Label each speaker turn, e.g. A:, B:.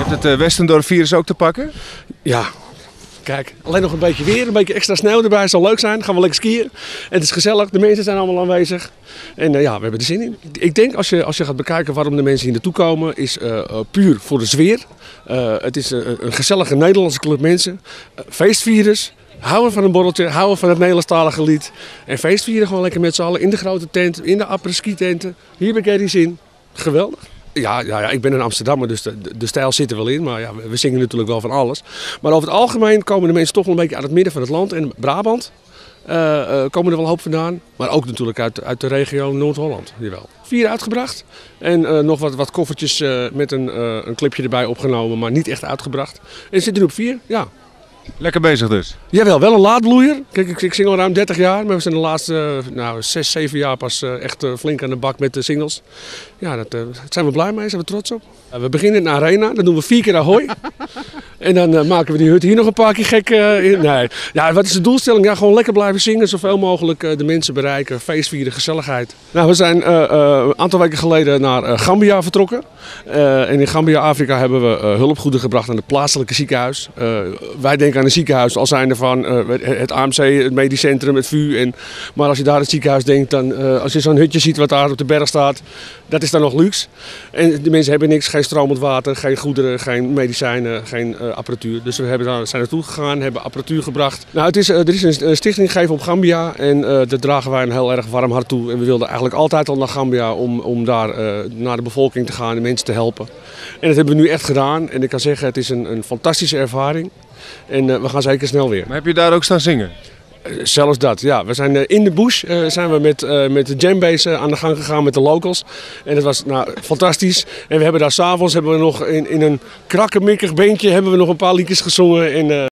A: Je hebt het Westendorp-virus ook te pakken?
B: Ja, kijk, alleen nog een beetje weer, een beetje extra sneeuw erbij zal leuk zijn. Gaan we lekker skiën. En het is gezellig, de mensen zijn allemaal aanwezig. En ja, we hebben er zin in. Ik denk als je gaat bekijken waarom de mensen hier naartoe komen, is puur voor de sfeer. Het is een gezellige Nederlandse club mensen. Feestvirus. Houden van een borreltje, houden van het Nederlandstalige lied. En feestvieren gewoon lekker met z'n allen in de grote tent, in de après-ski tenten. Hier ben ik er in. Geweldig. Ja, ik ben een Amsterdammer, dus de stijl zit er wel in. Maar ja, we zingen natuurlijk wel van alles. Maar over het algemeen komen de mensen toch wel een beetje uit het midden van het land. En Brabant komen er wel een hoop vandaan. Maar ook natuurlijk uit de regio Noord-Holland. Jawel. 4 uitgebracht. En nog wat koffertjes met een clipje erbij opgenomen, maar niet echt uitgebracht. En het zit er nu op 4, ja.
A: Lekker bezig dus.
B: Jawel, wel een laadbloeier. Kijk, ik zing al ruim 30 jaar, maar we zijn de laatste 6, 7 jaar pas echt flink aan de bak met de singles. Ja, daar zijn we blij mee, zijn we trots op. We beginnen in de arena, dan doen we 4 keer Ahoy. En dan maken we die hut hier nog een paar keer gek in. Nee. Ja, wat is de doelstelling? Ja, gewoon lekker blijven zingen, zoveel mogelijk de mensen bereiken, feestvieren, gezelligheid. Nou, we zijn een aantal weken geleden naar Gambia vertrokken. En in Gambia, Afrika, hebben we hulpgoeden gebracht aan het plaatselijke ziekenhuis. Wij denken aan een ziekenhuis als zijnde van het AMC, het medisch centrum, het VU. Maar als je daar aan het ziekenhuis denkt, dan als je zo'n hutje ziet wat daar op de berg staat, dat is dan nog luxe. En de mensen hebben niks, geen stromend water, geen goederen, geen medicijnen, geen apparatuur. Dus we zijn naartoe gegaan, hebben apparatuur gebracht. Nou, er is een stichting gegeven op Gambia en daar dragen wij een heel erg warm hart toe. En we wilden eigenlijk altijd al naar Gambia om daar naar de bevolking te gaan en mensen te helpen. En dat hebben we nu echt gedaan. En ik kan zeggen, het is een fantastische ervaring. En we gaan zeker snel weer.
A: Maar heb je daar ook staan zingen?
B: Zelfs dat, ja. We zijn in de bush zijn we met de djembass aan de gang gegaan met de locals. En dat was fantastisch. En we hebben daar s'avonds nog in een krakkemikkig beentje hebben we nog een paar liedjes gezongen.